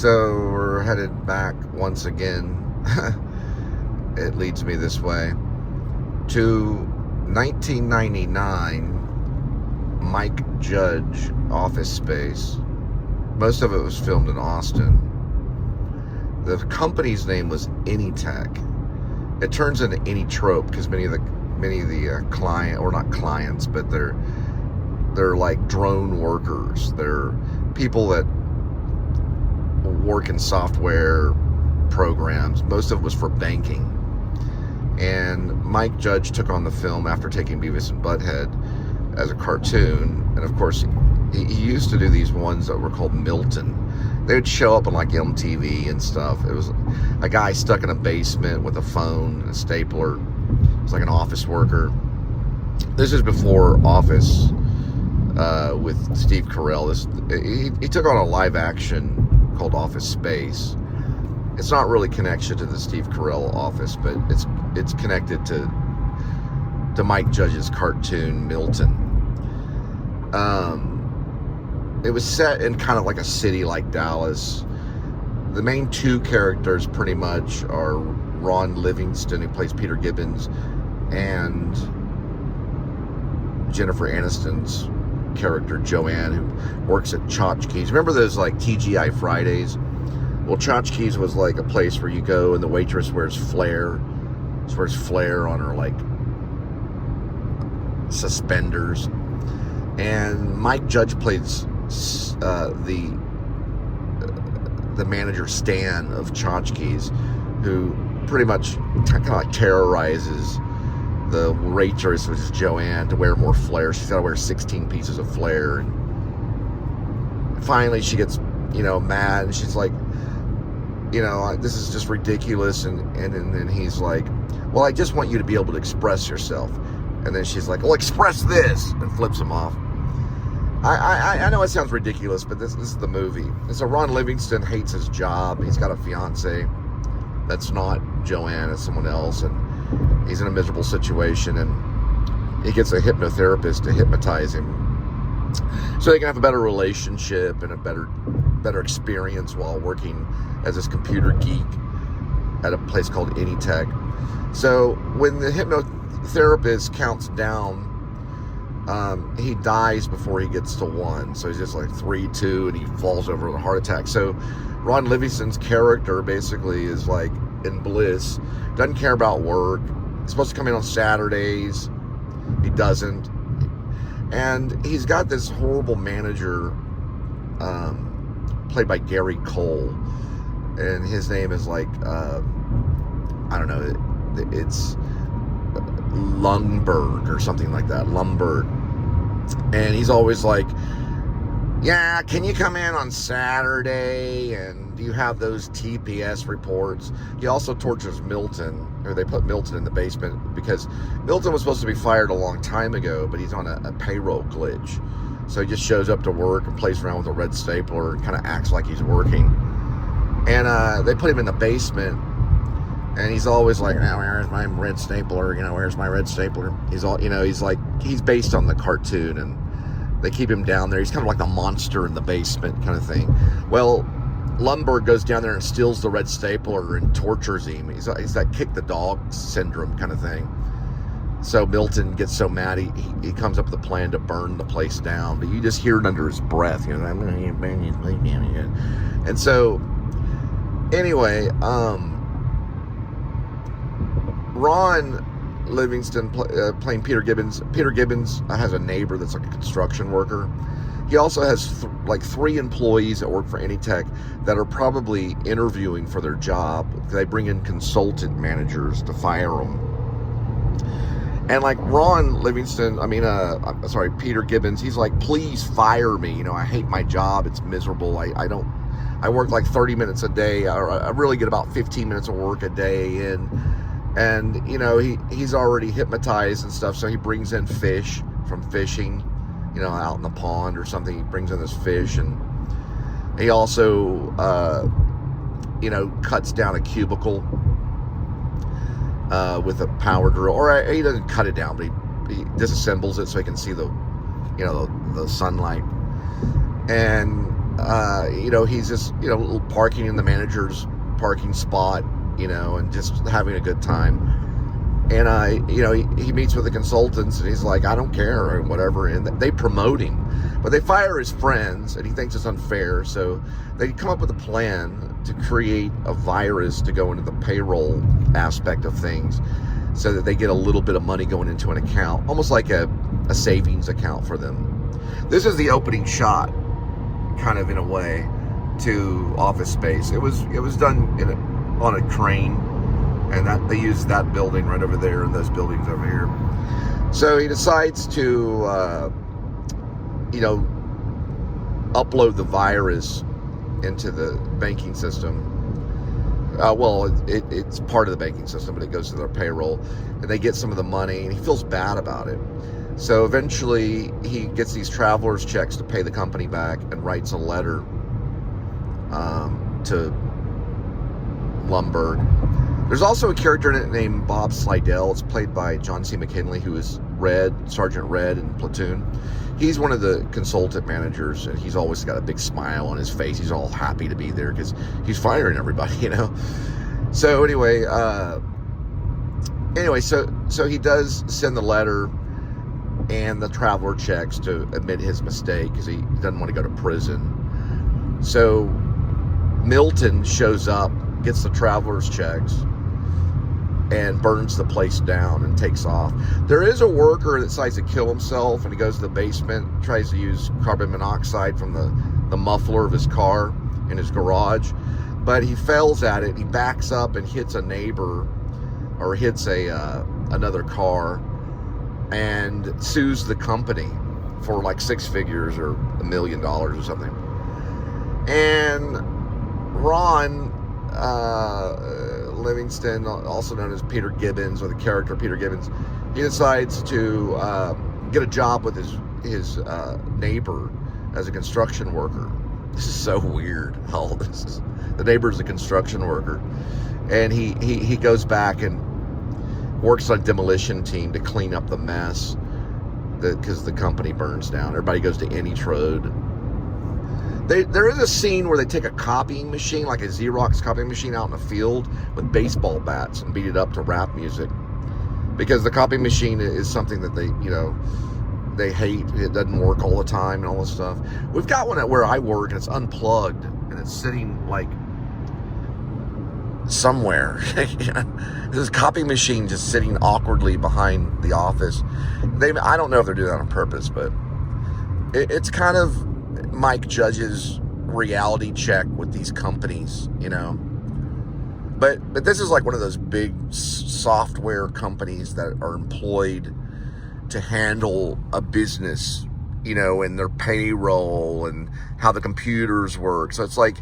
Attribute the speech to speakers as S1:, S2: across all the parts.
S1: So we're headed back once again. It leads me this way to 1999 Mike Judge Office Space. Most of it was filmed in Austin. The company's name was Anytech. It turns into Anytrope because many of the client, or not clients, but they're like drone workers. They're people that work in software programs. Most of it was for banking. And Mike Judge took on the film after taking Beavis and Butthead as a cartoon. And of course, he used to do these ones that were called Milton. They would show up on like MTV and stuff. It was a guy stuck in a basement with a phone and a stapler. It was like an office worker. This is before Office with Steve Carell. He took on a live action called Office Space. It's not really connection to the Steve Carell Office, but it's connected to Mike Judge's cartoon Milton. It was set in kind of like a city like Dallas. The main two characters pretty much are Ron Livingston, who plays Peter Gibbons, and Jennifer Aniston's character Joanne, who works at Tchotchkes. Remember those like TGI Fridays? Well, Tchotchkes was like a place where you go and the waitress wears flair on her like suspenders. And Mike Judge plays the manager Stan of Tchotchkes, who pretty much kind of like terrorizes the waitress, which is Joanne, to wear more flair. She's got to wear 16 pieces of flair. And finally, she gets, mad, and she's like, this is just ridiculous. And then he's like, well, I just want you to be able to express yourself. And then she's like, well, express this, and flips him off. I know it sounds ridiculous, but this is the movie. And so Ron Livingston hates his job. He's got a fiance that's not Joanne, it's someone else, and he's in a miserable situation, and he gets a hypnotherapist to hypnotize him so they can have a better relationship and a better experience while working as this computer geek at a place called Anytech. So when the hypnotherapist counts down, he dies before he gets to 1. So he's just like 3, 2, and he falls over with a heart attack. So Ron Livingston's character basically is like in bliss, doesn't care about work. He's supposed to come in on Saturdays. He doesn't. And he's got this horrible manager, played by Gary Cole. And his name is like, I don't know, it's Lundberg or something like that. Lundberg. And he's always like, yeah, can you come in on Saturday? And do you have those TPS reports? He also tortures Milton, or they put Milton in the basement because Milton was supposed to be fired a long time ago, but he's on a payroll glitch. So he just shows up to work and plays around with a red stapler and kind of acts like he's working. And they put him in the basement, and he's always like, oh, where's my red stapler? Where's my red stapler? He's all, he's based on the cartoon, and they keep him down there. He's kind of like the monster in the basement kind of thing. Well, Lundberg goes down there and steals the red stapler and tortures him. He's that kick the dog syndrome kind of thing. So Milton gets so mad, he comes up with a plan to burn the place down. But you just hear it under his breath. I'm going to burn this place down again. And so, anyway, Ron Livingston playing Peter Gibbons. Peter Gibbons has a neighbor that's like a construction worker. He also has 3 employees that work for Anytech that are probably interviewing for their job. They bring in consultant managers to fire them. And like Ron Livingston, Peter Gibbons, he's like, please fire me. I hate my job. It's miserable. I work like 30 minutes a day. I really get about 15 minutes of work a day in. And, he's already hypnotized and stuff, so he brings in fish from fishing, out in the pond or something. He brings in this fish, and he also, cuts down a cubicle with a power drill. Or he doesn't cut it down, but he disassembles it so he can see the sunlight. And he's just, parking in the manager's parking spot, and just having a good time. And he meets with the consultants, and he's like, I don't care, or whatever. And they promote him, but they fire his friends, and he thinks it's unfair. So they come up with a plan to create a virus to go into the payroll aspect of things, so that they get a little bit of money going into an account, almost like a savings account for them. This is the opening shot, kind of in a way, to Office Space. It was done on a crane, and that they used that building right over there and those buildings over here. So he decides to, upload the virus into the banking system. It's part of the banking system, but it goes to their payroll, and they get some of the money, and he feels bad about it. So eventually he gets these traveler's checks to pay the company back, and writes a letter to Lumberg. There's also a character in it named Bob Slidell. It's played by John C. McKinley, who is Sergeant Red in Platoon. He's one of the consultant managers, and he's always got a big smile on his face. He's all happy to be there because he's firing everybody, So anyway, so he does send the letter and the traveler checks to admit his mistake because he doesn't want to go to prison. So Milton shows up, gets the traveler's checks, and burns the place down and takes off. There is a worker that decides to kill himself, and he goes to the basement, tries to use carbon monoxide from the muffler of his car in his garage, but he fails at it. He backs up and hits a neighbor, or hits another car, and sues the company for like 6 figures or $1 million or something. And Ron Livingston, also known as Peter Gibbons, or the character Peter Gibbons, he decides to get a job with his neighbor as a construction worker. This is so weird. All this is, the neighbor's a construction worker, and he goes back and works on a demolition team to clean up the mess because the company burns down. Everybody goes to Anytrode. There is a scene where they take a copying machine, like a Xerox copying machine, out in a field with baseball bats and beat it up to rap music, because the copying machine is something that they hate. It doesn't work all the time and all this stuff. We've got one at where I work, and it's unplugged, and it's sitting like somewhere. This copying machine just sitting awkwardly behind the office. I don't know if they're doing that on purpose, but it's kind of Mike Judge's reality check with these companies, But this is like one of those big software companies that are employed to handle a business, and their payroll and how the computers work. So it's like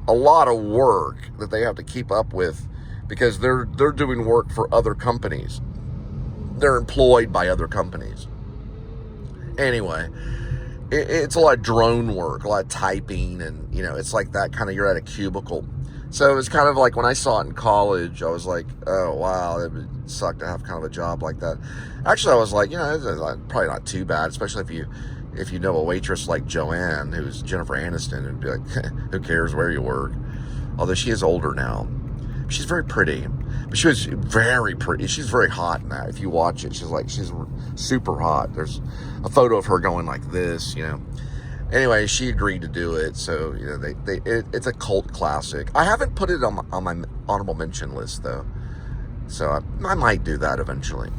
S1: a lot of work that they have to keep up with, because they're doing work for other companies. They're employed by other companies. Anyway, it's a lot of drone work, a lot of typing, and it's like that kind of, you're at a cubicle. So it was kind of like when I saw it in college, I was like, oh wow, it would suck to have kind of a job like that. Actually, I was like, it's probably not too bad, especially if you know a waitress like Joanne, who's Jennifer Aniston, and be like, who cares where you work? Although she is older now. She's very pretty, but she was very pretty. She's very hot in that. If you watch it, she's super hot. There's a photo of her going like this, Anyway, she agreed to do it, so it's a cult classic. I haven't put it on my honorable mention list though, so I might do that eventually.